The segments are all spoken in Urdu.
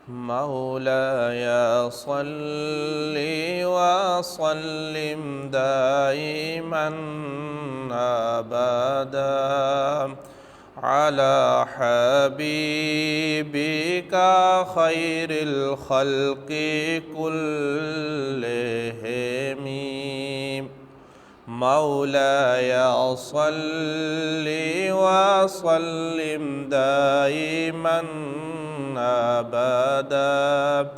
مولاي صل وسلم دائما أبدا على حبيبك خير الخلق كلهم. مولاي صل وسلم دائما أبدا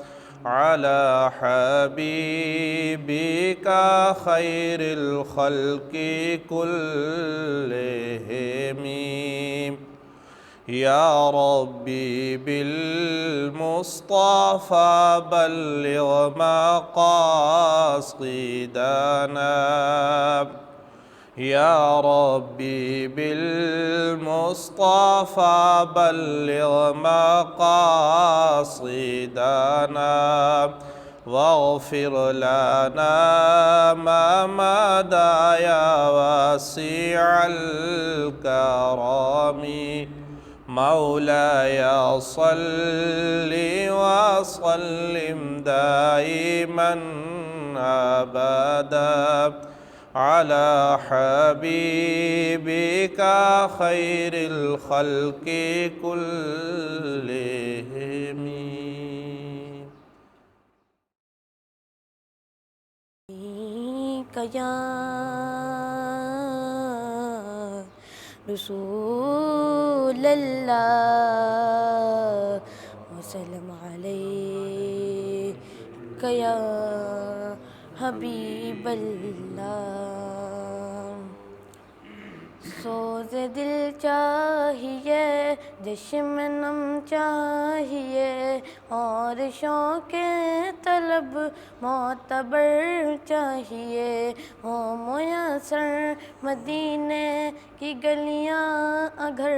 على حبيبك خير الخلق كلهم. يا ربي بالمصطفى بلغ مقاصدنا. يا ربي بالمصطفى بلغ مقاصدنا واغفر لنا ما مدى يا واسع الكرم. مولاي صل وسلم دائما أبدا على حبيبك خير الخلق كلهم. يا رسول الله وسلم عليك يا حبیب اللہ. سوز دل چاہیے، جشم نم چاہیے، اور شوق طلب معتبر چاہیے. ہو میسر مدینے کی گلیاں اگر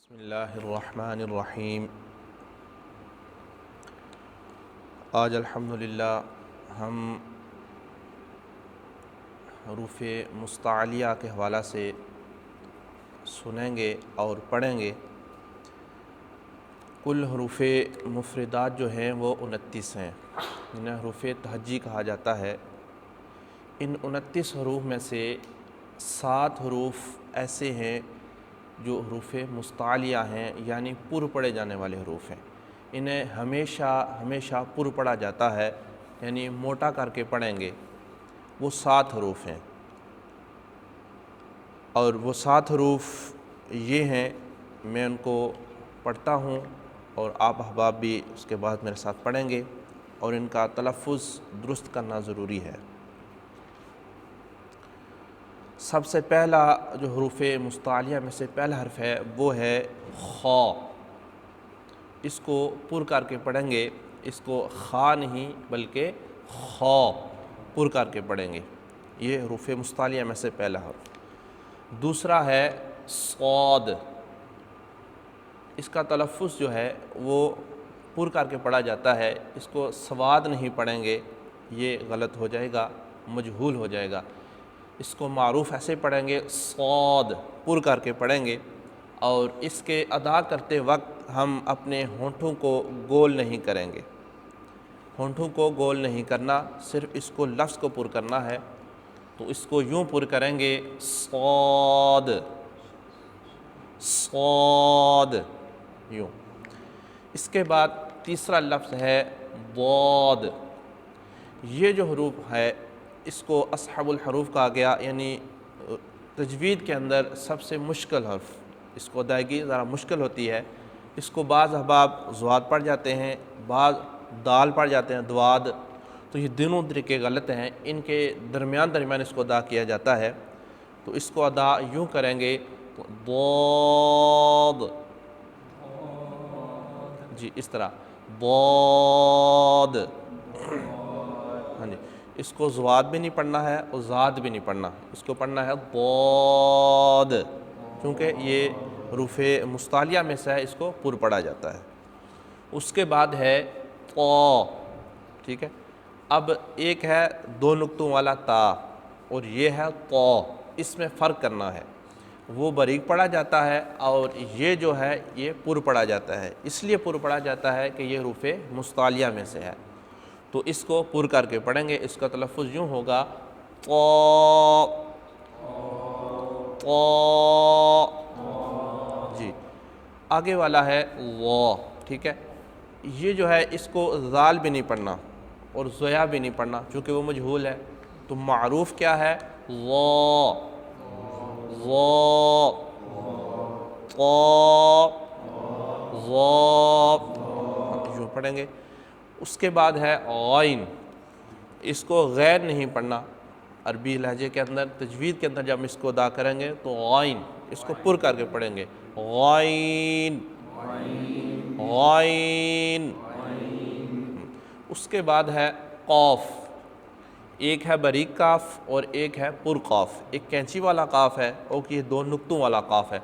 بسم اللہ الرحمن الرحیم. آج الحمدللہ ہم حروف مستعلیہ کے حوالہ سے سنیں گے اور پڑھیں گے. کل حروف مفردات جو ہیں وہ 29 ہیں، انہیں حروف تہجی کہا جاتا ہے. ان 29 حروف میں سے 7 حروف ایسے ہیں جو حروف مستعلیہ ہیں، یعنی پر پڑھے جانے والے حروف ہیں. انہیں ہمیشہ پر پڑھا جاتا ہے، یعنی موٹا کر کے پڑھیں گے. وہ 7 حروف ہیں، اور وہ 7 حروف یہ ہیں. میں ان کو پڑھتا ہوں اور آپ احباب بھی اس کے بعد میرے ساتھ پڑھیں گے، اور ان کا تلفظ درست کرنا ضروری ہے. سب سے پہلا جو حروف مستعلیہ میں سے پہلا حرف ہے وہ ہے خا. اس کو پر کر کے پڑھیں گے، اس کو خا نہیں بلکہ خا پر کر کے پڑھیں گے. یہ حروف مستعلیہ میں سے پہلا حرف. دوسرا ہے صاد. اس کا تلفظ جو ہے وہ پر کر کے پڑھا جاتا ہے، اس کو سواد نہیں پڑھیں گے، یہ غلط ہو جائے گا، مجہول ہو جائے گا۔ اس کو معروف ایسے پڑھیں گے، صاد پر کر کے پڑھیں گے، اور اس کے ادا کرتے وقت ہم اپنے ہونٹوں کو گول نہیں کریں گے، ہونٹوں کو گول نہیں کرنا، صرف اس کو لفظ کو پر کرنا ہے۔ تو اس کو یوں پر کریں گے، صاد صاد، یوں۔ اس کے بعد تیسرا لفظ ہے ضاد۔ یہ جو حروف ہے اس کو اصحاب الحروف کہا گیا، یعنی تجوید کے اندر سب سے مشکل حرف، اس کو ادائیگی ذرا مشکل ہوتی ہے۔ اس کو بعض احباب ضاد پڑھ جاتے ہیں، بعض دال پڑھ جاتے ہیں، دواد، تو یہ دونوں طریقے غلط ہیں، ان کے درمیان اس کو ادا کیا جاتا ہے۔ تو اس کو ادا یوں کریں گے، ضاد، جی اس طرح ضاد، ہاں جی۔ اس کو ضاد بھی نہیں پڑھنا ہے اور زاد بھی نہیں پڑھنا، اس کو پڑھنا ہے ضاد، کیونکہ یہ حروف مستعلیہ میں سے ہے، اس کو پر پڑھا جاتا ہے۔ اس کے بعد ہے طا، ٹھیک ہے۔ اب ایک ہے دو نقطوں والا تا اور یہ ہے طا، اس میں فرق کرنا ہے، وہ باریک پڑھا جاتا ہے اور یہ جو ہے یہ پر پڑھا جاتا ہے۔ اس لیے پر پڑھا جاتا ہے کہ یہ حروف مستعلیہ میں سے ہے، تو اس کو پر کر کے پڑھیں گے۔ اس کا تلفظ یوں ہوگا، طا طا، جی۔ آگے والا ہے وا، ٹھیک ہے۔ یہ جو ہے اس کو ذال بھی نہیں پڑھنا اور زیا بھی نہیں پڑھنا، چونکہ وہ مجہول ہے۔ تو معروف کیا ہے؟ وا وا، طا وا، یوں پڑھیں گے۔ اس کے بعد ہے غائن، اس کو غیر نہیں پڑھنا، عربی لہجے کے اندر تجوید کے اندر جب اس کو ادا کریں گے تو غائن، اس کو پر کر کے پڑھیں گے، غائن غائن۔ اس کے بعد ہے قاف، ایک ہے باریک قاف اور ایک ہے پر قاف، ایک کینچی والا قاف ہے اور یہ دو نقطوں والا قاف ہے،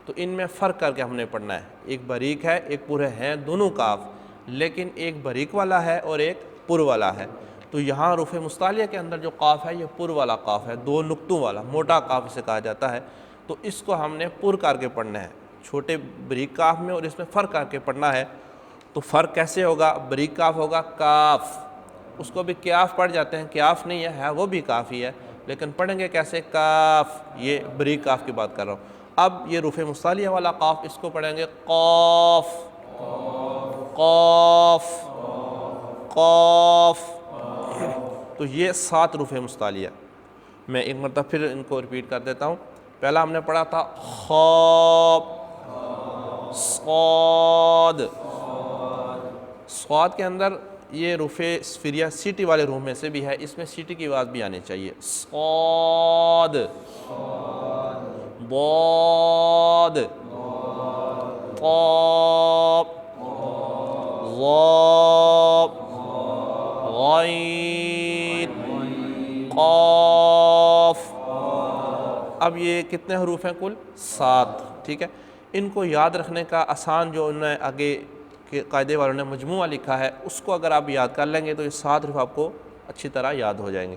تو ان میں فرق کر کے ہم نے پڑھنا ہے، ایک باریک ہے ایک پر ہے، دونوں قاف، لیکن ایک باریک والا ہے اور ایک پر والا ہے۔ تو یہاں حروف مستعلیہ کے اندر جو قاف ہے یہ پر والا قاف ہے، دو نقطوں والا، موٹا قاف اسے کہا جاتا ہے، تو اس کو ہم نے پر کر کے پڑھنا ہے، چھوٹے باریک قاف میں، اور اس میں فرق کر کے پڑھنا ہے۔ تو فرق کیسے ہوگا؟ باریک قاف ہوگا کاف، اس کو بھی کیاف پڑھ جاتے ہیں، کیاف نہیں ہے وہ بھی کاف ہی ہے، لیکن پڑھیں گے کیسے؟ کاف، یہ باریک قاف کی بات کر رہا ہوں۔ اب یہ حروف مستعلیہ والا قاف، اس کو پڑھیں گے قاف قاف قاف۔ تو یہ 7 حروف مستعلیہ، میں ایک مرتبہ پھر ان کو ریپیٹ کر دیتا ہوں۔ پہلا ہم نے پڑھا تھا خا، صاد، صاد کے اندر یہ حروف صفریہ سیٹی والے حروف میں سے بھی ہے، اس میں سیٹی کی آواز بھی آنی چاہیے، صاد، ضاد، طا، ظا، غین، قاف۔ اب یہ کتنے حروف ہیں؟ کل 7، ٹھیک ہے۔ ان کو یاد رکھنے کا آسان، جو انہوں نے آگے کے قاعدے والوں نے مجموعہ لکھا ہے، اس کو اگر آپ یاد کر لیں گے تو یہ 7 حروف آپ کو اچھی طرح یاد ہو جائیں گے۔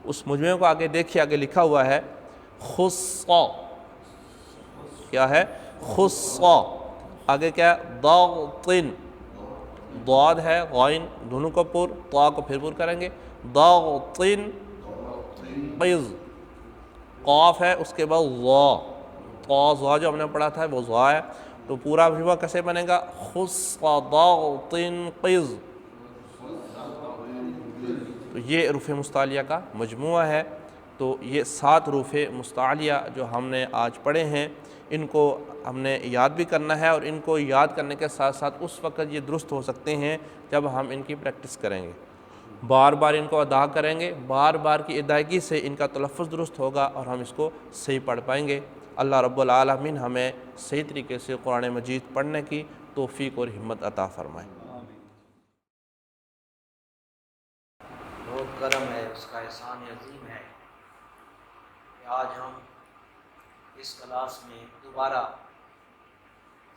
اس مجموعے کو آگے دیکھیے، آگے لکھا ہوا ہے خصا، کیا ہے؟ خصا۔ آگے کیا ہے؟ ضاغطن، ضاد ہے غائن دونوں کو پر، طا کو پھر پر کریں گے، ضاغطن قض، قاف ہے اس کے بعد ضا، طا ضا جو ہم نے پڑھا تھا وہ ضا ہے، تو پورا مجموعہ کیسے بنے گا؟ خصا ضاغطن قض۔ تو یہ حروف مستعلیہ کا مجموعہ ہے۔ تو یہ 7 حروف مستعلیہ جو ہم نے آج پڑھے ہیں، ان کو ہم نے یاد بھی کرنا ہے، اور ان کو یاد کرنے کے ساتھ ساتھ اس وقت یہ درست ہو سکتے ہیں جب ہم ان کی پریکٹس کریں گے، بار بار ان کو ادا کریں گے، بار بار کی ادائیگی سے ان کا تلفظ درست ہوگا اور ہم اس کو صحیح پڑھ پائیں گے۔ اللہ رب العالمین ہمیں صحیح طریقے سے قرآن مجید پڑھنے کی توفیق اور ہمت عطا فرمائے۔ بہت کرم ہے، اس کا احسان عظیم ہے کہ آج ہم اس کلاس میں دوبارہ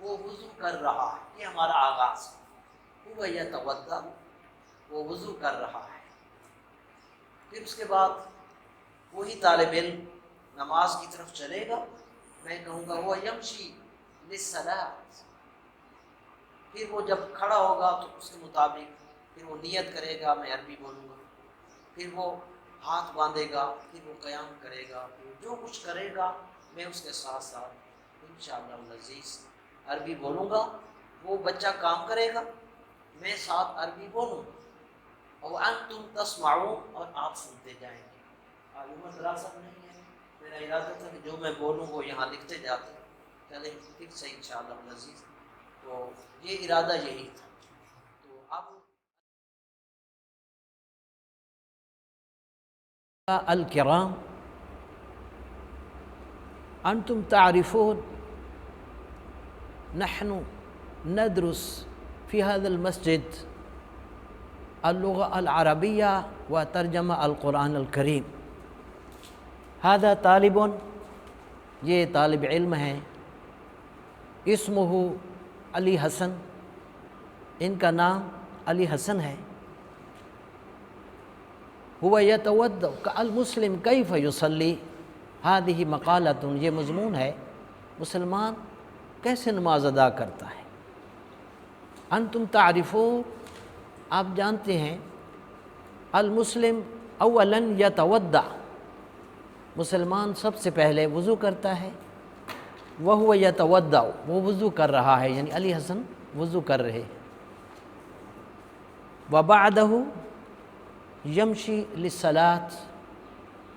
وہ وضو کر رہا ہے، یہ ہمارا آغاز ہے، وہ یتوضا، وہ وضو کر رہا ہے۔ پھر اس کے بعد وہی طالب علم نماز کی طرف چلے گا، میں کہوں گا وہ یمشی للصلاۃ، پھر وہ جب کھڑا ہوگا تو اس کے مطابق پھر وہ نیت کرے گا، میں عربی بولوں گا، پھر وہ ہاتھ باندھے گا، پھر وہ قیام کرے گا، پھر جو کچھ کرے گا میں اس کے ساتھ ساتھ انشاءاللہ العزیز عربی بولوں گا، وہ بچہ کام کرے گا، میں ساتھ عربی بولوں گا، اور انتم تسمعون، اور آپ سنتے جائیں گے۔ معلومات دراصل نہیں ہے، میرا ارادہ تھا کہ جو میں بولوں وہ یہاں لکھتے جاتے، چلیں پھر سے انشاءاللہ العزیز، تو یہ ارادہ یہی تھا۔ تو اب الکرام، انتم تعرفون نحن ندرس في هذا المسجد اللغة العربية وترجمة القرآن الكريم۔ هذا طالب، یہ طالب علم ہے، اسمہ علی حسن، ان کا نام علی حسن ہے۔ هو يتوضأ المسلم كيف يصلي، هذه مقالة، یہ مضمون ہے مسلمان کیسے نماز ادا کرتا ہے۔ انتم تعرفون، آپ جانتے ہیں، المسلم اولا یتوضأ، مسلمان سب سے پہلے وضو کرتا ہے، وہو یتوضأ، وہ وضو کر رہا ہے، یعنی علی حسن وضو کر رہے ہیں، وبعدہ یمشی للصلاۃ،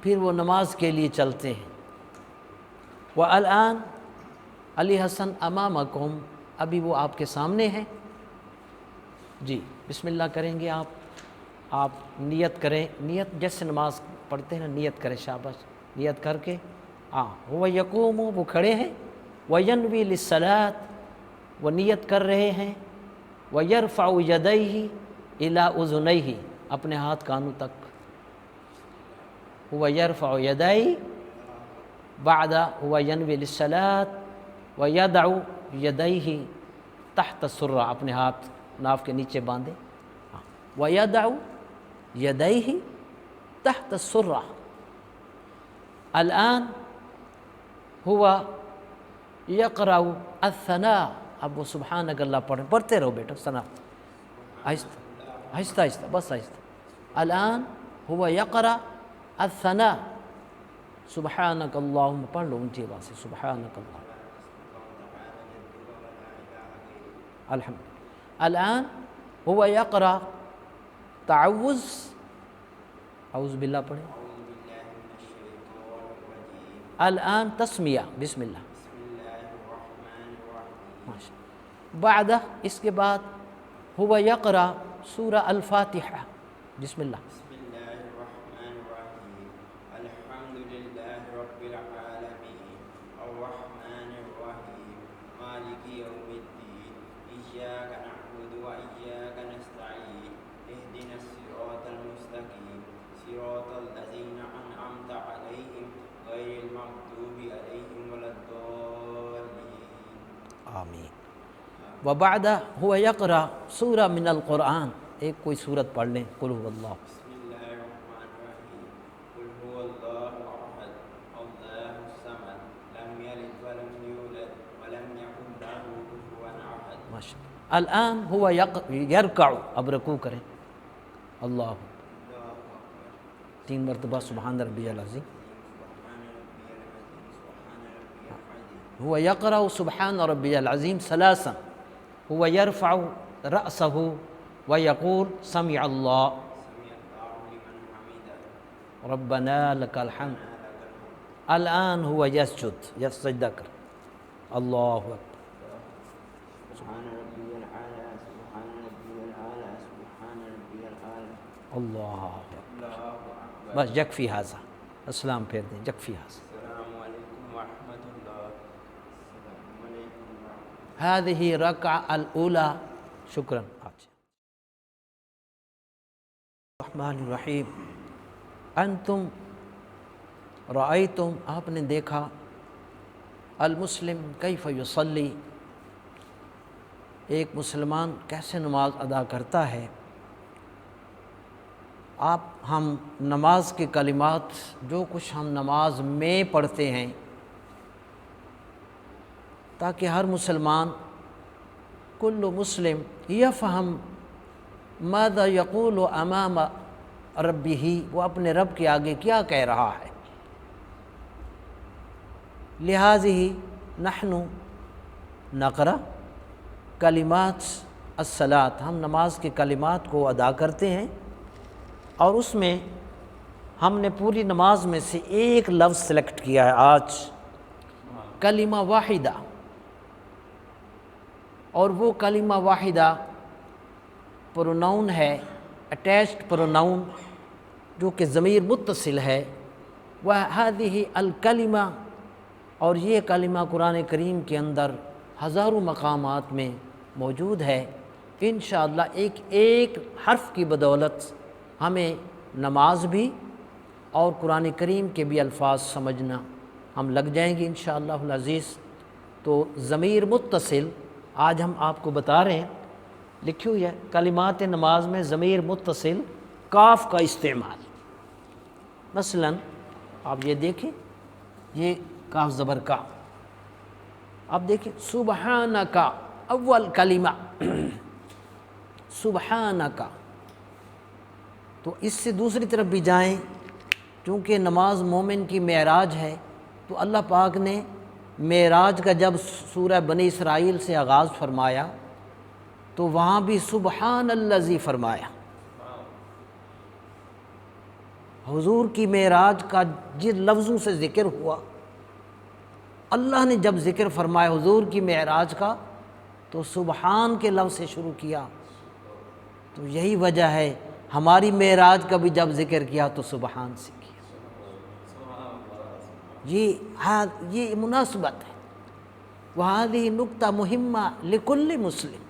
پھر وہ نماز کے لیے چلتے ہیں، والآن علی حسن امامکم، ابھی وہ آپ کے سامنے ہیں۔ جی بسم اللہ کریں گے آپ نیت کریں، نیت جیسے نماز پڑھتے ہیں نیت کریں، شاباش، نیت کر کے وہ یقوم، وہ کھڑے ہیں، وینوی للصلاۃ، وہ نیت کر رہے ہیں، ویرفع یدیہ الی اذنیہ، اپنے ہاتھ کانوں تک، هو یرفع یدیہ، بعد هو ینوی للصلاۃ ویدع یدیہ تحت السرہ، اپنے ہاتھ ناف کے نیچے باندھے، ویدع یدیہ تحت السرہ۔ الآن هو یقرأ الثناء، اب وہ سبحانک اللہ پڑھتے رہو بیٹا، ثنا آہستہ آہستہ آہستہ، بس آہستہ۔ الآن هو یقرأ الثناء، سبحانک اللہم، پڑھ لو اونچی آواز سے، سبحانک اللہ، الحمد۔ الآن هو یقرأ تعوذ، اعوذ باللہ پڑھیں، الآن تسمیہ، بسم اللہ، بعد، اس کے بعد هو یقرأ سورہ الفاتحہ، بسم اللہ۔ آمین۔ وبعد هو یقرأ سورہ من القرآن، ایک کوئی صورت پڑھ لیں، قل هو اللہ۔ الآن هو یرکع، اب رکوع کریں، اللہ، 3 مرتبہ سبحان ربی العظیم۔ هو یقرأ سبحان ربی العظیم ثلاثا، هو یرفع رأسه ویقول سمع اللہ ربنا لک الحمد۔ الآن هو یسجد، سجدہ کر، اللہ اکبر، اللہ اکبر، بس یکفی ھذا، اسلام پھیر دیں، یکفی ھذا۔ هذه رکعہ الاولی، شکراً۔ الرحمن الرحیم، انتم رأیتم، آپ نے دیکھا، المسلم کیف یصلی، ایک مسلمان کیسے نماز ادا کرتا ہے، ہم نماز کے کلمات جو کچھ ہم نماز میں پڑھتے ہیں، تاکہ ہر مسلمان کل مسلم یفہم ماذا یقول امام ربہ، وہ اپنے رب کے آگے کیا کہہ رہا ہے۔ لہٰذا نحن نقرأ کلمات الصلاۃ، ہم نماز کے کلمات کو ادا کرتے ہیں، اور اس میں ہم نے پوری نماز میں سے ایک لفظ سلیکٹ کیا ہے آج، کلمہ واحدہ، اور وہ کلمہ واحدہ پروناؤن ہے، اٹیچڈ پروناؤن، جو کہ ضمیر متصل ہے، وَهَذِهِ الکلمہ، اور یہ کلمہ قرآن کریم کے اندر ہزاروں مقامات میں موجود ہے۔ انشاءاللہ ایک ایک حرف کی بدولت ہمیں نماز بھی اور قرآن کریم کے بھی الفاظ سمجھنا ہم لگ جائیں گے انشاءاللہ العزیز۔ تو ضمیر متصل آج ہم آپ کو بتا رہے ہیں، لکھی ہوئی ہے کلمات نماز میں ضمیر متصل کاف کا استعمال۔ مثلا آپ یہ دیکھیں، یہ کاف زبر کا، آپ دیکھیں سبحانک، اول کلمہ سبحانک، تو اس سے دوسری طرف بھی جائیں، چونکہ نماز مومن کی معراج ہے، تو اللہ پاک نے معراج کا جب سورہ بنی اسرائیل سے آغاز فرمایا تو وہاں بھی سبحان الذی فرمایا۔ حضور کی معراج کا جن لفظوں سے ذکر ہوا، اللہ نے جب ذکر فرمایا حضور کی معراج کا تو سبحان کے لفظ سے شروع کیا۔ تو یہی وجہ ہے ہماری معراج کا بھی جب ذکر کیا تو سبحان سے کیا۔ یہ مناسبت ہے۔ وہذہ نکتہ مہمہ لکل مسلم،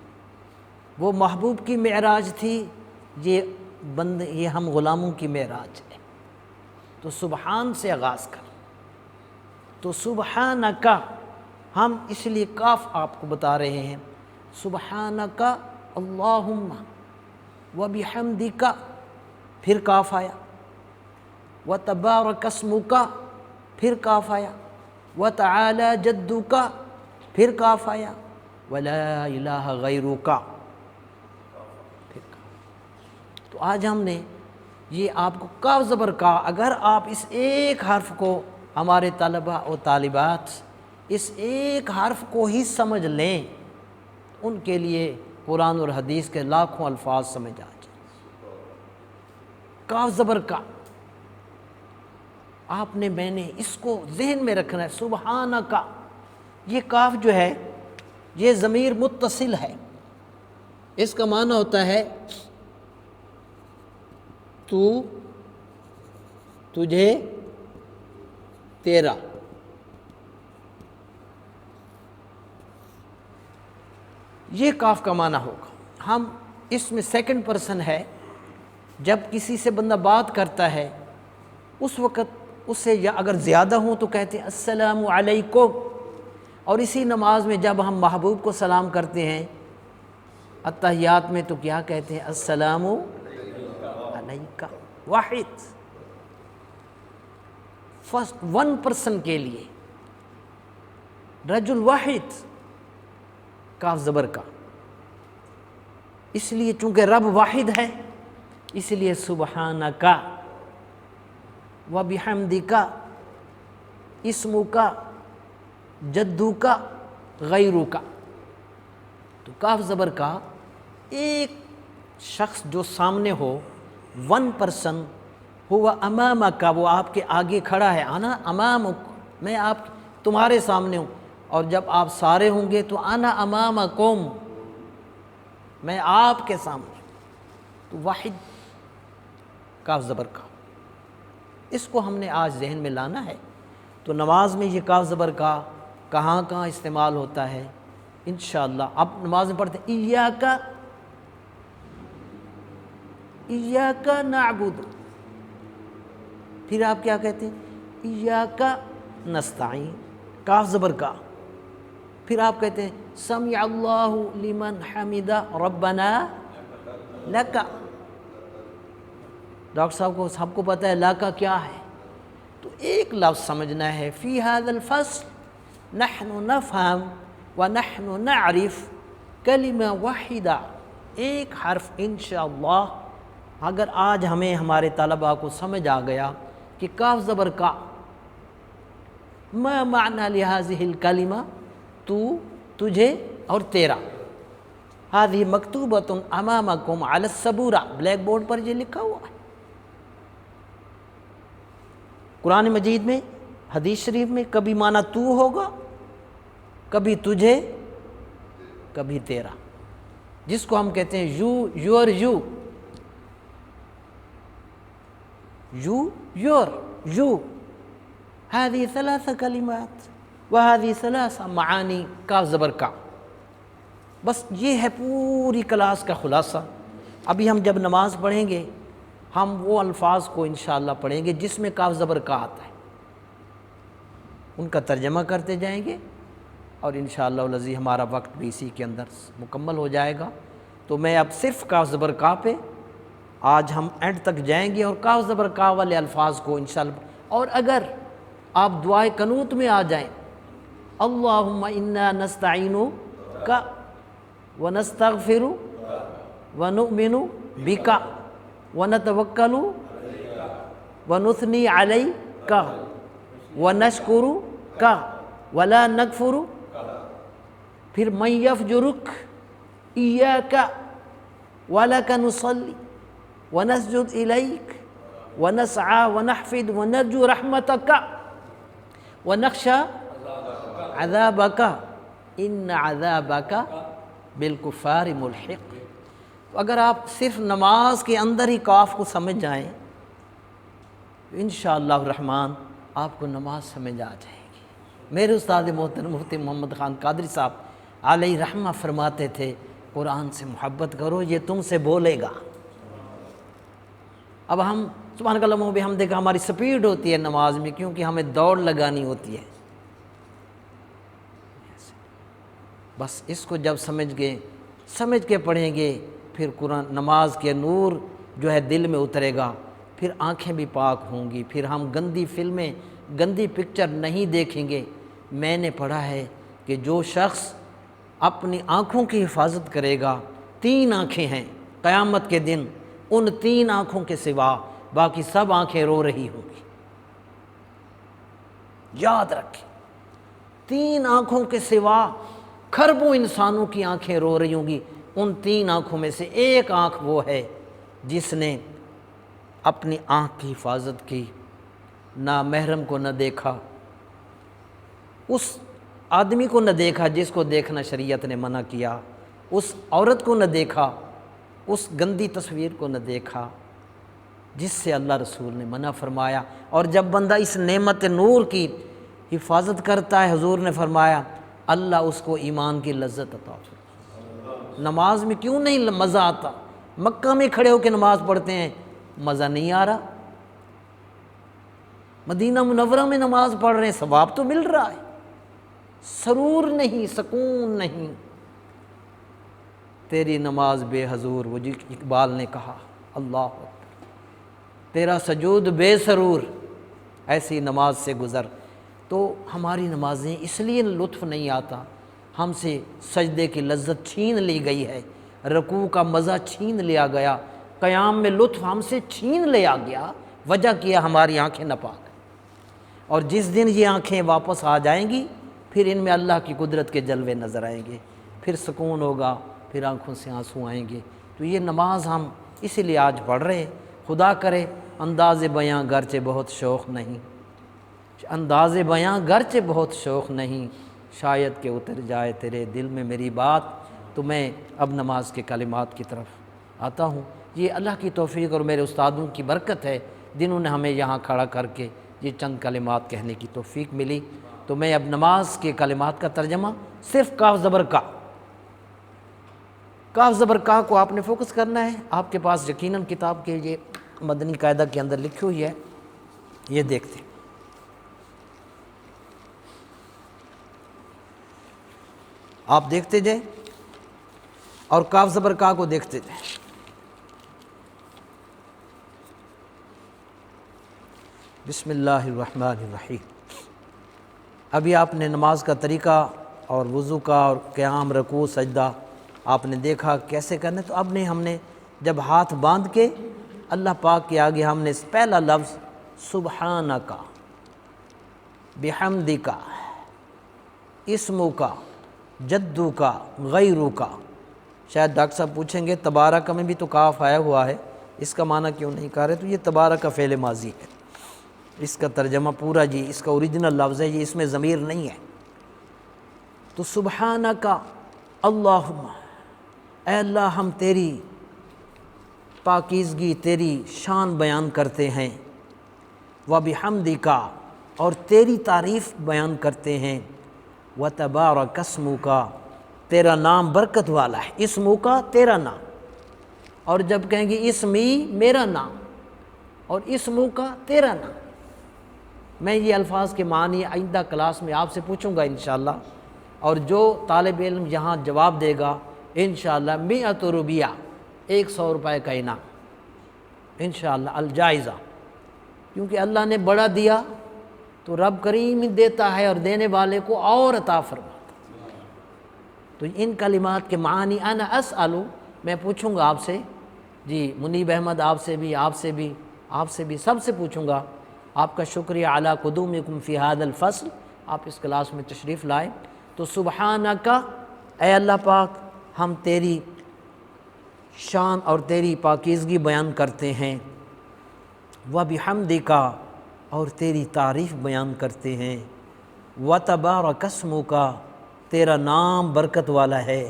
وہ محبوب کی معراج تھی، یہ ہم غلاموں کی معراج ہے، تو سبحان سے آغاز کر۔ تو سبحانک، ہم اس لیے کاف آپ کو بتا رہے ہیں، سبحانک اللہم وبحمدک، پھر کاف آیا، وتبارک اسمک، پھر کاف آیا، وتعالی جدک، پھر کاف آیا، ولا الہ غیرک، پھر کاف۔ تو آج ہم نے یہ آپ کو کاف زبر کا، اگر آپ اس ایک حرف کو، ہمارے طلبہ و طالبات اس ایک حرف کو ہی سمجھ لیں، ان کے لیے قرآن اور حدیث کے لاکھوں الفاظ سمجھ آ جائیں۔ کاف زبر کا آپ نے، میں نے اس کو ذہن میں رکھنا ہے، سبحانک، یہ کاف جو ہے یہ ضمیر متصل ہے، اس کا معنی ہوتا ہے تو، تجھے، تیرا۔ یہ کاف کا معنی ہوگا۔ ہم اس میں سیکنڈ پرسن ہے، جب کسی سے بندہ بات کرتا ہے اس وقت اس سے یا اگر زیادہ ہوں تو کہتے ہیں السلام علیکم، اور اسی نماز میں جب ہم محبوب کو سلام کرتے ہیں اتحیات میں تو کیا کہتے ہیں؟ السلام علیکہ، واحد، فرسٹ ون پرسن کے لیے، رجل واحد، کاف زبر کا۔ اس لیے چونکہ رب واحد ہے، اس لیے سبحانک وبحمدک اسمک جدک غیرک۔ تو کاف زبر کا ایک شخص جو سامنے ہو، ون پرسن ہوا امامک، وہ آپ کے آگے کھڑا ہے، انا امامک، میں آپ تمہارے سامنے ہوں، اور جب آپ سارے ہوں گے تو انا امامکم، میں آپ کے سامنے۔ تو واحد کاف زبر کا، اس کو ہم نے آج ذہن میں لانا ہے۔ تو نماز میں یہ کاف زبر کا کہاں کہاں استعمال ہوتا ہے انشاءاللہ۔ اب نماز میں پڑھتے ہیں ایاک، ایاک نعبد، پھر آپ کیا کہتے ہیں؟ ایاک نستعین، کاف زبر کا۔ پھر آپ کہتے ہیں سمع اللہ لمن حمدہ ربنا لکا. ڈاکٹر صاحب کو سب کو پتہ ہے لکا کیا ہے، تو ایک لفظ سمجھنا ہے. فی هذا الفصل نحن نفهم ونحن نعرف کلمہ واحدہ، ایک حرف انشاءاللہ. اگر آج ہمیں ہمارے طلباء کو سمجھ آ گیا کہ کاف زبر کا ما معنی لہذه الکلمہ، تو، تجھے اور تیرا. هذه مکتوبۃ امامکم علی السبورہ، بلیک بورڈ پر یہ لکھا ہوا ہے. قرآن مجید میں، حدیث شریف میں کبھی معنی تو ہوگا، کبھی تجھے، کبھی تیرا، جس کو ہم کہتے ہیں you, your, you, you, your, you. هذه ثلاث کلمات وهذه ثلاث معانی کاف زبر کا. بس یہ ہے پوری کلاس کا خلاصہ. ابھی ہم جب نماز پڑھیں گے ہم وہ الفاظ کو انشاءاللہ پڑھیں گے جس میں کاف زبر کا آتا ہے، ان کا ترجمہ کرتے جائیں گے، اور انشاءاللہ العزیز ہمارا وقت بھی اسی کے اندر مکمل ہو جائے گا. تو میں اب صرف کاف زبر کا پہ آج ہم اینڈ تک جائیں گے، اور کاف زبر کا والے الفاظ کو انشاءاللہ. اور اگر آپ دعائے قنوت میں آ جائیں، اللہم انا نستعینک ونستغفرک ونؤمن بک ونتوکل ونثنی علیک ونشکرک ولا نکفر. پھر من یفجرک ایاک ولک نصلی ونسجد الیک ونسعى ونحفد ونرجو رحمتک ونخشى عذابک ان عذابک بالکفار ملحق. اگر آپ صرف نماز کے اندر ہی کاف کو سمجھ جائیں تو انشاءاللہ الرحمن آپ کو نماز سمجھ آ جائے گی. میرے استاد محترم مفتی محمد خان قادری صاحب علیہ رحمہ فرماتے تھے قرآن سے محبت کرو، یہ تم سے بولے گا. اب ہم سبحانک اللہم و بحمدک ہماری سپیڈ ہوتی ہے نماز میں، کیونکہ ہمیں دوڑ لگانی ہوتی ہے. بس اس کو جب سمجھ کے پڑھیں گے، پھر قرآن نماز کے نور جو ہے دل میں اترے گا، پھر آنکھیں بھی پاک ہوں گی، پھر ہم گندی فلمیں، گندی پکچر نہیں دیکھیں گے. میں نے پڑھا ہے کہ جو شخص اپنی آنکھوں کی حفاظت کرے گا، 3 آنکھیں ہیں قیامت کے دن، ان 3 آنکھوں کے سوا باقی سب آنکھیں رو رہی ہوں گی. یاد رکھیں، 3 آنکھوں کے سوا کھربوں انسانوں کی آنکھیں رو رہی ہوں گی. ان 3 آنکھوں میں سے ایک آنکھ وہ ہے جس نے اپنی آنکھ کی حفاظت کی، نہ محرم کو نہ دیکھا، اس آدمی کو نہ دیکھا جس کو دیکھنا شریعت نے منع کیا، اس عورت کو نہ دیکھا، اس گندی تصویر کو نہ دیکھا جس سے اللہ رسول نے منع فرمایا. اور جب بندہ اس نعمت نور کی حفاظت کرتا ہے، حضور نے فرمایا اللہ اس کو ایمان کی لذت عطا فرماتا. نماز میں کیوں نہیں مزہ آتا؟ مکہ میں کھڑے ہو کے نماز پڑھتے ہیں، مزہ نہیں آ رہا. مدینہ منورہ میں نماز پڑھ رہے ہیں، ثواب تو مل رہا ہے، سرور نہیں، سکون نہیں. تیری نماز بے حضور، وہ جی اقبال نے کہا، اللہ اکبر، تیرا سجود بے سرور، ایسی نماز سے گزر. تو ہماری نمازیں اس لیے لطف نہیں آتا، ہم سے سجدے کی لذت چھین لی گئی ہے، رکوع کا مزہ چھین لیا گیا، قیام میں لطف ہم سے چھین لیا گیا. وجہ کیا ہماری آنکھیں ناپاک. اور جس دن یہ آنکھیں واپس آ جائیں گی، پھر ان میں اللہ کی قدرت کے جلوے نظر آئیں گے، پھر سکون ہوگا، پھر آنکھوں سے آنسو آئیں گے. تو یہ نماز ہم اسی لیے آج پڑھ رہے ہیں. خدا کرے انداز بیاں گرچہ بہت شوق نہیں، انداز بیاں گرچہ بہت شوق نہیں، شاید کہ اتر جائے تیرے دل میں میری بات. تو میں اب نماز کے کلمات کی طرف آتا ہوں. یہ اللہ کی توفیق اور میرے استادوں کی برکت ہے جنہوں نے ہمیں یہاں کھڑا کر کے یہ چند کلمات کہنے کی توفیق ملی. تو میں اب نماز کے کلمات کا ترجمہ صرف کاف زبر کا، کاف زبر کا کو آپ نے فوکس کرنا ہے. آپ کے پاس یقیناً کتاب کے یہ مدنی قاعدہ کے اندر لکھی ہوئی ہے، یہ دیکھتے ہیں. آپ دیکھتے جائیں اور کاف زبر کا کو دیکھتے جائیں۔ بسم اللہ الرحمن الرحیم۔ ابھی آپ نے نماز کا طریقہ اور وضو کا اور قیام، رکوع، سجدہ آپ نے دیکھا کیسے کرنا ہے۔ تو اب ہم نے جب ہاتھ باندھ کے اللہ پاک کے آگے ہم نے پہلا لفظ سبحانک، بحمدک، اسمک، جدک، غیرک۔ شاید ڈاکٹر صاحب پوچھیں گے تبارک میں بھی تو کاف آیا ہوا ہے، اس کا معنی کیوں نہیں کر رہے؟ تو یہ تبارک کا فعل ماضی ہے، اس کا ترجمہ پورا جی اس کا اوریجنل لفظ ہے، یہ اس میں ضمیر نہیں ہے۔ تو سبحانک اللہم، اے اللہ ہم تیری پاکیزگی، تیری شان بیان کرتے ہیں، وبحمدک، اور تیری تعریف بیان کرتے ہیں، وتبارک اسمک، تیرا نام برکت والا ہے، اسمک تیرا نام، اور جب کہیں گے اسمی میرا نام، اور اسمک تیرا نام۔ میں یہ الفاظ کے معنی آئندہ کلاس میں آپ سے پوچھوں گا انشاءاللہ، اور جو طالب علم یہاں جواب دے گا انشاءاللہ 100 روپیہ، 100 روپے کا انعام انشاءاللہ، الجائزہ، کیونکہ اللہ نے بڑا دیا تو رب کریم دیتا ہے اور دینے والے کو اور عطا فرماتا۔ تو ان کلمات کے معنی انا اسألو، میں پوچھوں گا آپ سے، جی منیب احمد آپ سے بھی، آپ سے بھی، آپ سے بھی، سب سے پوچھوں گا۔ آپ کا شکریہ علی قدومکم فی ھذا الفصل، آپ اس کلاس میں تشریف لائے۔ تو سبحانک، اے اللہ پاک ہم تیری شان اور تیری پاکیزگی بیان کرتے ہیں، وبحمدک، اور تیری تعریف بیان کرتے ہیں، وتبارک اسمک، تیرا نام برکت والا ہے،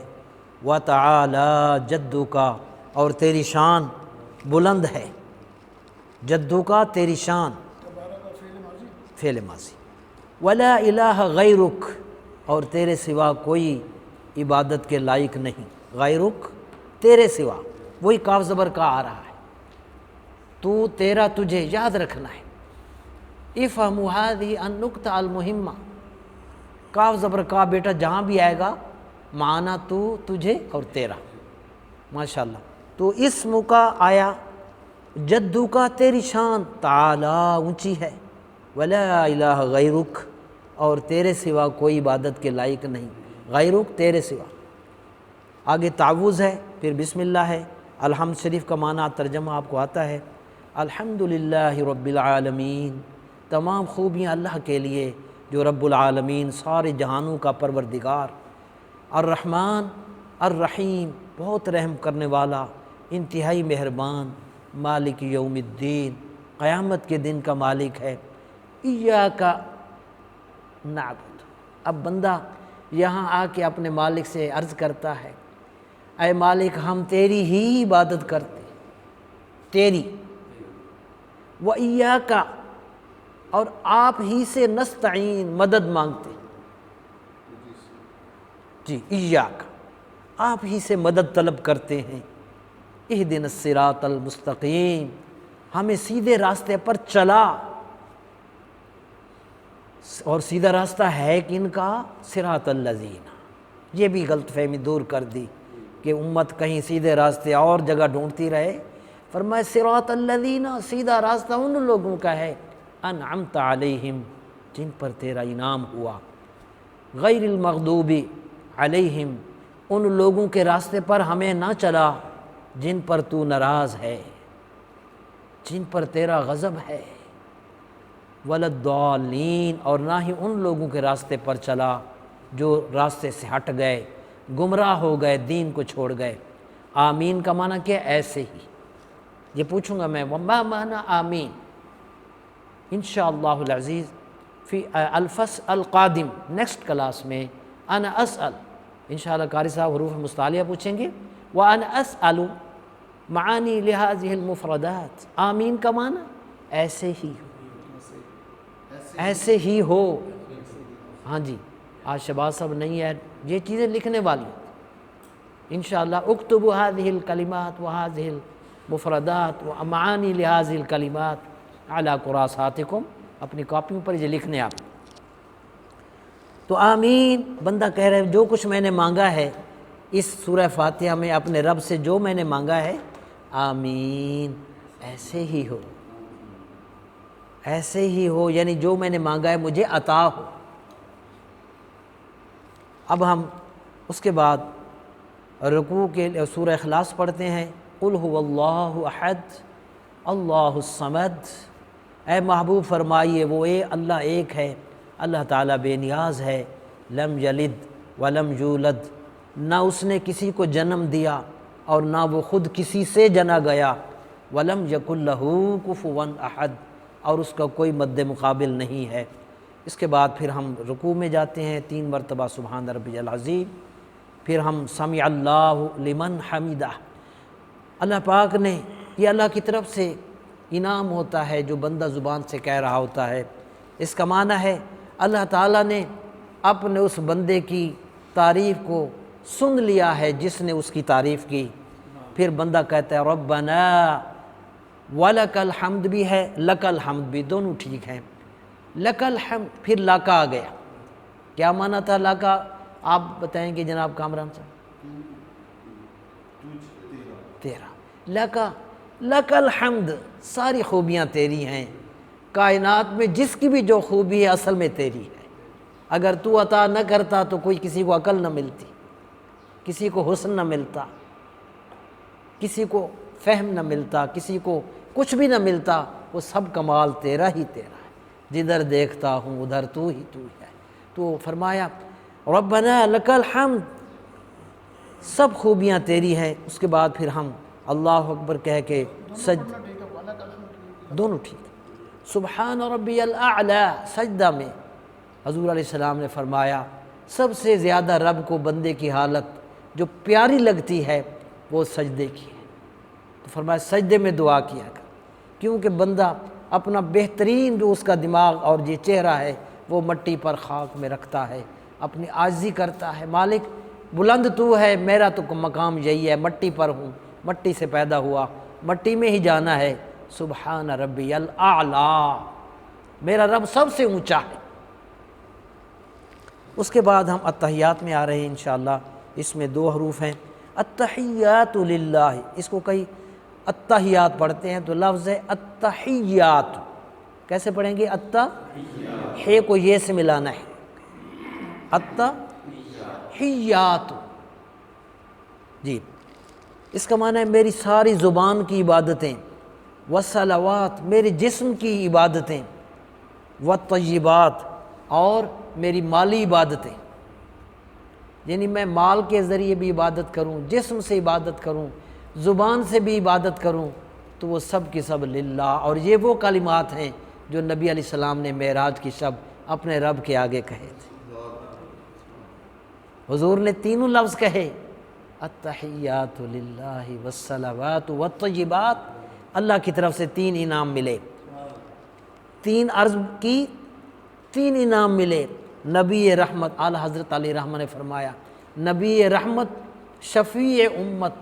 وتعالی جدک، اور تیری شان بلند ہے، جدک تیری شان، فعل ماضی، ولا الہ غیرک، اور تیرے سوا کوئی عبادت کے لائق نہیں، غیرک تیرے سوا، وہی کاف زبر کا آ رہا ہے، تو تیرا تجھے یاد رکھنا ہے۔ افہموا ہذہ النکتہ المہمہ، کاف زبر کا بیٹا جہاں بھی آئے گا معنی تو، تجھے اور تیرا، ماشاءاللہ۔ تو اسم کا آیا، جدو کا تیری شان تعالی اونچی ہے، ولا الہ غیرک، اور تیرے سوا کوئی عبادت کے لائق نہیں، غیرک تیرے سوا۔ آگے تعوذ ہے، پھر بسم اللہ ہے، الحمد شریف کا معنی ترجمہ آپ کو آتا ہے، الحمدللہ رب العالمین، تمام خوبیاں اللہ کے لیے جو رب العالمین، سارے جہانوں کا پروردگار، الرحمن الرحیم، بہت رحم کرنے والا، انتہائی مہربان، مالک یوم الدین، قیامت کے دن کا مالک ہے، ایاک نعبد۔ اب بندہ یہاں آ کے اپنے مالک سے عرض کرتا ہے، اے مالک ہم تیری ہی عبادت کرتے، تیری، وَإِيَّاكَ، اور آپ ہی سے نستعین، مدد مانگتے، جی ایاک، آپ ہی سے مدد طلب کرتے ہیں، اہدنا الصراط المستقیم، ہمیں سیدھے راستے پر چلا، اور سیدھا راستہ ہے کن کا؟ صراط الذین۔ یہ بھی غلط فہمی دور کر دی کہ امت کہیں سیدھے راستے اور جگہ ڈھونڈتی رہے، فرمایا صراط الذین، سیدھا راستہ ان لوگوں کا ہے انعمت علیہم، جن پر تیرا انعام ہوا، غیر المغضوب علیہم، ان لوگوں کے راستے پر ہمیں نہ چلا جن پر تو ناراض ہے، جن پر تیرا غضب ہے، ولا الضالین، اور نہ ہی ان لوگوں کے راستے پر چلا جو راستے سے ہٹ گئے، گمراہ ہو گئے، دین کو چھوڑ گئے۔ آمین کا معنی کیا؟ ایسے ہی، یہ پوچھوں گا میں، وما معنی آمین، انشاءاللہ العزیز فی الفصل القادم، نیکسٹ کلاس میں انا اسأل، انشاءاللہ قاری صاحب حروف مستعلیہ پوچھیں گے، وانا اسأل معانی لہذه المفردات، آمین کا معنی ایسے ہی، ایسے ہی ہو۔ ہاں جی، آج شہباز صاحب نہیں ہے، یہ چیزیں لکھنے والی انشاءاللہ، اکتبوا هذه الکلمات وهذه المفردات ومعانی لهذه الکلمات علی کراساتکم، اپنی کاپیوں پر یہ لکھنے آپ۔ تو آمین بندہ کہہ رہے جو کچھ میں نے مانگا ہے اس سورہ فاتحہ میں اپنے رب سے جو میں نے مانگا ہے آمین ایسے ہی ہو، ایسے ہی ہو، یعنی جو میں نے مانگا ہے مجھے عطا ہو۔ اب ہم اس کے بعد رکوع کے سورہ اخلاص پڑھتے ہیں۔ قل هو اللہ احد اللہ الصمد، اے محبوب فرمائیے وہ اللہ ایک ہے، اللہ تعالیٰ بے نیاز ہے، لم یلد ولم یولد، نہ اس نے کسی کو جنم دیا اور نہ وہ خود کسی سے جنا گیا، ولم یکن لہ کفوا احد، اور اس کا کوئی مد مقابل نہیں ہے۔ اس کے بعد پھر ہم رکوع میں جاتے ہیں 3 مرتبہ سبحان ربی العظیم، پھر ہم سمع اللہ لمن حمدہ، اللہ پاک نے یہ اللہ کی طرف سے انعام ہوتا ہے جو بندہ زبان سے کہہ رہا ہوتا ہے۔ اس کا معنی ہے اللہ تعالیٰ نے اپنے اس بندے کی تعریف کو سن لیا ہے جس نے اس کی تعریف کی، پھر بندہ کہتا ہے ربنا وَلَكَ الْحَمْدُ بھی ہے، لَكَ الْحَمْدُ بھی، دونوں ٹھیک ہیں۔ لَكَ الْحَمْدُ پھر لاکا آ گیا، کیا معنی تھا لاکا؟ آپ بتائیں گے جناب کامران صاحب؟ تیرا لَكَ لَكَ الْحَمْدُ، ساری خوبیاں تیری ہیں، کائنات میں جس کی بھی جو خوبی ہے اصل میں تیری ہے، اگر تو عطا نہ کرتا تو کوئی کسی کو عقل نہ ملتی، کسی کو حسن نہ ملتا، کسی کو فہم نہ ملتا، کسی کو کچھ بھی نہ ملتا، وہ سب کمال تیرا ہی تیرا ہے، جدھر دیکھتا ہوں ادھر تو ہی تو ہے۔ تو فرمایا ربنا لک الحمد، سب خوبیاں تیری ہیں۔ اس کے بعد پھر ہم اللہ اکبر کہہ کے دونوں ٹھیک، سبحان ربی الاعلی، سجدہ میں حضور علیہ السلام نے فرمایا سب سے زیادہ رب کو بندے کی حالت جو پیاری لگتی ہے وہ سجدے کی ہے، تو فرمایا سجدے میں دعا کیا کر، کیونکہ بندہ اپنا بہترین جو اس کا دماغ اور یہ چہرہ ہے وہ مٹی پر خاک میں رکھتا ہے، اپنی عاجزی کرتا ہے، مالک بلند تو ہے، میرا تو مقام یہی ہے، مٹی پر ہوں، مٹی سے پیدا ہوا، مٹی میں ہی جانا ہے، سبحان ربی الاعلی، میرا رب سب سے اونچا ہے۔ اس کے بعد ہم التحیات میں آ رہے ہیں انشاءاللہ، اس میں 2 حروف ہیں، التحیات للہ، اس کو کئی التحیات پڑھتے ہیں تو لفظ ہے التحیات، کیسے پڑھیں گے؟ ہے کو یہ سے ملانا ہے، التحیات، جی اس کا معنی ہے میری ساری زبان کی عبادتیں، والصلوات میرے جسم کی عبادتیں، والطیبات اور میری مالی عبادتیں، یعنی میں مال کے ذریعے بھی عبادت کروں، جسم سے عبادت کروں، زبان سے بھی عبادت کروں، تو وہ سب کی سب للہ۔ اور یہ وہ کلمات ہیں جو نبی علیہ السلام نے معراج کی شب اپنے رب کے آگے کہے تھے۔ حضور نے تینوں لفظ کہے، التحیات للہ والصلوات والطیبات، اللہ کی طرف سے 3 انعام ملے، 3 عرض کی 3 انعام ملے۔ نبی رحمت، اعلی حضرت علی رحمہ نے فرمایا نبی رحمت شفیع امت،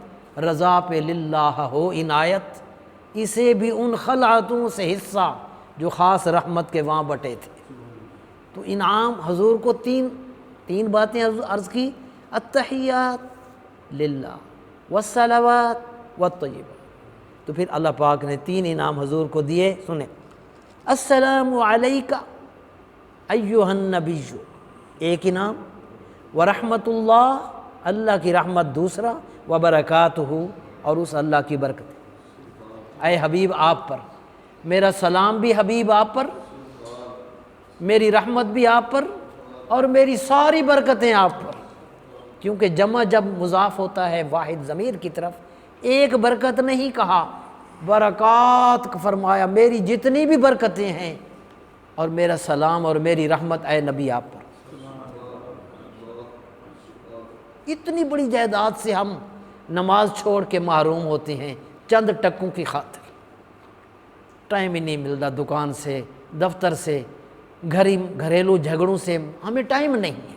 رضا پہ للہ ہو عنایت، اسے بھی ان خلعتوں سے حصہ جو خاص رحمت کے وہاں بٹے تھے۔ تو انعام حضور کو 3 باتیں عرض کی، التحیات للہ والصلوات والطیبات، تو پھر اللہ پاک نے 3 انعام حضور کو دیے، سنیں، السلام علیکہ ایھا النبی، ایک انعام، ورحمۃ اللہ، اللہ کی رحمت دوسرا، وبرکاتہ، اور اس اللہ کی برکت، اے حبیب آپ پر، میرا سلام بھی حبیب آپ پر، میری رحمت بھی آپ پر، اور میری ساری برکتیں آپ پر، کیونکہ جمع جب مضاف ہوتا ہے واحد ضمیر کی طرف، ایک برکت نہیں کہا، برکات فرمایا، میری جتنی بھی برکتیں ہیں اور میرا سلام اور میری رحمت اے نبی آپ پر۔ اتنی بڑی جائیداد سے ہم نماز چھوڑ کے محروم ہوتے ہیں چند ٹکوں کی خاطر، ٹائم ہی نہیں ملتا، دکان سے، دفتر سے، گھریلو جھگڑوں سے ہمیں ٹائم نہیں ہے،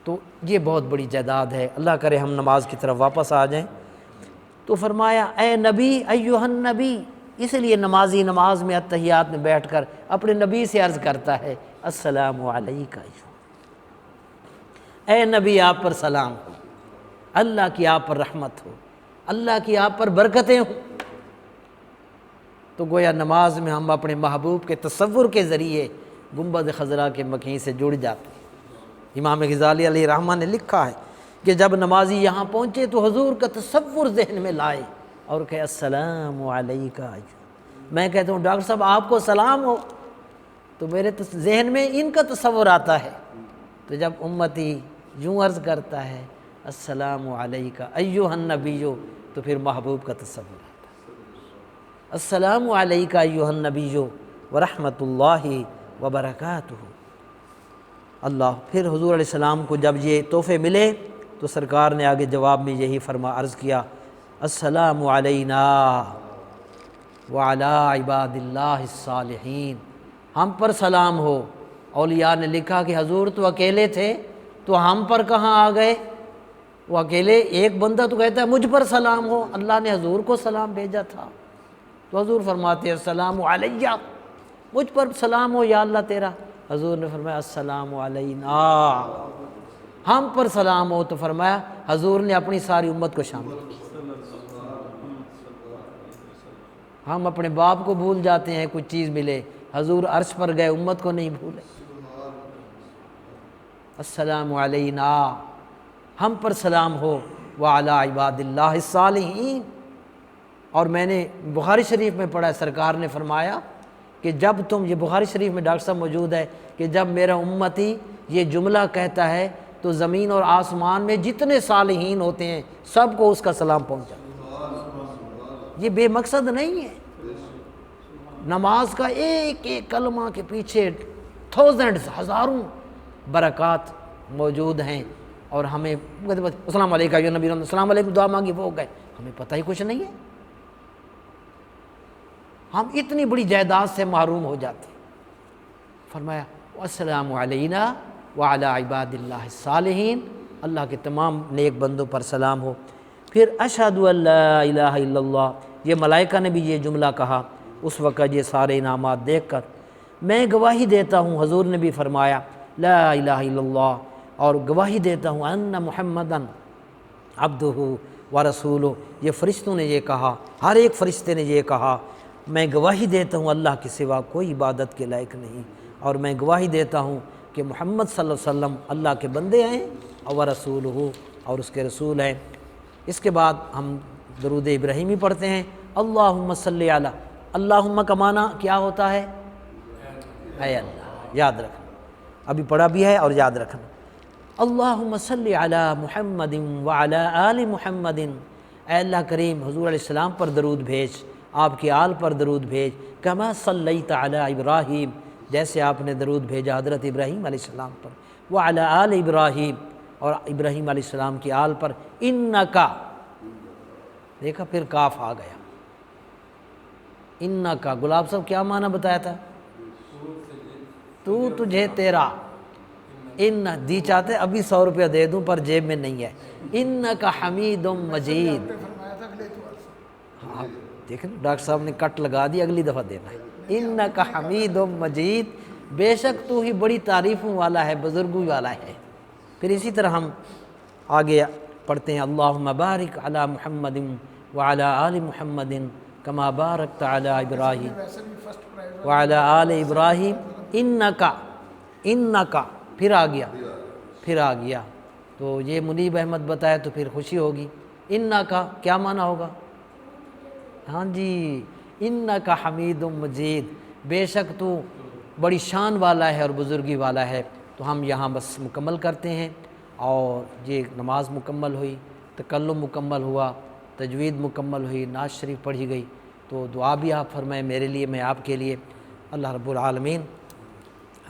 تو یہ بہت بڑی جائیداد ہے، اللہ کرے ہم نماز کی طرف واپس آ جائیں۔ تو فرمایا اے نبی ایھا النبی، اس لیے نمازی نماز میں اتحیات میں بیٹھ کر اپنے نبی سے عرض کرتا ہے السلام علیکہ، اے نبی آپ پر سلام ہو، اللہ کی آپ پر رحمت ہو، اللہ کی آپ پر برکتیں ہوں۔ تو گویا نماز میں ہم اپنے محبوب کے تصور کے ذریعے گنبد خضرا کے مکین سے جڑ جاتے ہیں۔ امام غزالی علیہ رحمہ نے لکھا ہے کہ جب نمازی یہاں پہنچے تو حضور کا تصور ذہن میں لائے اور کہ السلام علیکہ۔ میں کہتا ہوں ڈاکٹر صاحب آپ کو سلام ہو، تو میرے ذہن میں ان کا تصور آتا ہے۔ تو جب امتی یوں عرض کرتا ہے السلام علیکہ ایھا النبی، تو پھر محبوب کا تصور آتا ہے۔ السلام علیکہ ایھا النبی ورحمۃ اللہ وبرکاتہ۔ اللہ پھر حضور علیہ السلام کو جب یہ تحفے ملے تو سرکار نے آگے جواب میں یہی عرض کیا السلام علینا وعلی عباد اللہ الصالحین، ہم پر سلام ہو۔ اولیاء نے لکھا کہ حضور تو اکیلے تھے تو ہم پر کہاں آ گئے؟ وہ اکیلے ایک بندہ تو کہتا ہے مجھ پر سلام ہو، اللہ نے حضور کو سلام بھیجا تھا۔ تو حضور فرماتے ہیں السلام علیہ، مجھ پر سلام ہو یا اللہ تیرا۔ حضور نے فرمایا السلام علینا، ہم پر سلام ہو، تو فرمایا حضور نے اپنی ساری امت کو شامل کیا۔ ہم اپنے باپ کو بھول جاتے ہیں کچھ چیز ملے، حضور عرش پر گئے امت کو نہیں بھولے۔ السلام علینا، ہم پر سلام ہو، وعلی عباد اللہ الصالحین۔ اور میں نے بخاری شریف میں پڑھا ہے سرکار نے فرمایا کہ جب تم، یہ بخاری شریف میں ڈاکٹر صاحب موجود ہے کہ جب میرا امتی یہ جملہ کہتا ہے تو زمین اور آسمان میں جتنے صالحین ہوتے ہیں سب کو اس کا سلام پہنچا۔ یہ بے مقصد نہیں ہے، نماز کا ایک ایک کلمہ کے پیچھے تھاؤزنڈز، ہزاروں برکات موجود ہیں، اور ہمیں السلام علیکم یا نبی، السلام علیکم دعا مانگی وہ ہو گئے، ہمیں پتہ ہی کچھ نہیں ہے۔ ہم اتنی بڑی جائیداد سے محروم ہو جاتے ہیں۔ فرمایا السلام علینا وعلی عباد اللہ الصالحین، اللہ کے تمام نیک بندوں پر سلام ہو۔ پھر اشہد ان لا الہ الا اللہ، یہ ملائکہ نے بھی یہ جملہ کہا اس وقت یہ سارے انعامات دیکھ کر۔ میں گواہی دیتا ہوں، حضور نے بھی فرمایا لا الہ الا اللہ، اور گواہی دیتا ہوں ان محمدً عبدہ ورسولہ، یہ فرشتوں نے یہ کہا، ہر ایک فرشتے نے یہ کہا۔ میں گواہی دیتا ہوں اللہ کے سوا کوئی عبادت کے لائق نہیں، اور میں گواہی دیتا ہوں کہ محمد صلی اللہ علیہ وسلم اللہ کے بندے ہیں اور رسولہ، اور اس کے رسول ہیں۔ اس کے بعد ہم درود ابراہیمی پڑھتے ہیں، اللہم صلی علی، اللہم کا معنی کیا ہوتا ہے؟ اے اللہ، یاد رکھنا، ابھی پڑھا بھی ہے اور یاد رکھنا۔ اللہم صلی علی محمد وعلی آل محمد، اے اللہ کریم حضور علیہ السلام پر درود بھیج، آپ کی آل پر درود بھیج، کما صلیت علی ابراہیم، جیسے آپ نے درود بھیجا حضرت ابراہیم علیہ السلام پر، وعلی آل ابراہیم، اور ابراہیم علیہ السلام کی آل پر، انکا، دیکھا پھر کاف آ گیا، انکا، گلاب صاحب کیا معنی بتایا تھا؟ تو تجھے تیرا، ان دی چاہتے ابھی 100 روپیہ دے دوں پر جیب میں نہیں ہے، انکا حمید مجید۔ ہاں دیکھیں ڈاکٹر صاحب نے کٹ لگا دی، اگلی دفعہ دینا ہے، انکا حمید مجید، بے شک تو ہی بڑی تعریفوں والا ہے، بزرگی والا ہے۔ پھر اسی طرح ہم آگے پڑھتے ہیں، اللہم بارک علی محمد وعلی آل محمد کما بارکت علی ابراہیم وعلی آل ابراہیم انکا، انکا پھر آ گیا، تو یہ منیب احمد بتایا تو پھر خوشی ہوگی۔ انکا کیا معنی ہوگا؟ ہاں جی، انکا حمید مجید، بے شک تو بڑی شان والا ہے اور بزرگی والا ہے۔ تو ہم یہاں بس مکمل کرتے ہیں، اور یہ نماز مکمل ہوئی، تکلم مکمل ہوا، تجوید مکمل ہوئی، نعت شریف پڑھی گئی، تو دعا بھی آپ فرمائیں میرے لیے، میں آپ کے لیے۔ اللہ رب العالمین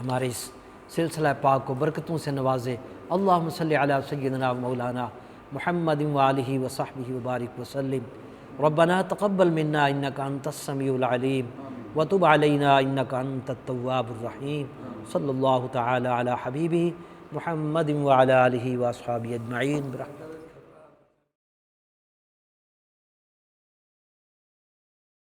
ہمارے اس سلسلہ پاک کو برکتوں سے نوازے۔ اللہم صلی علی سیدنا و مولانا محمد وآلہ وصحبہ وبارک وسلم۔ ربنا تقبل منا انک انت السمیع العلیم وتب علینا انک انت التواب الرحیم، صلی اللہ تعالی علی حبیبہ محمد وعلی آلہ واصحابہ اجمعین برحمتہ۔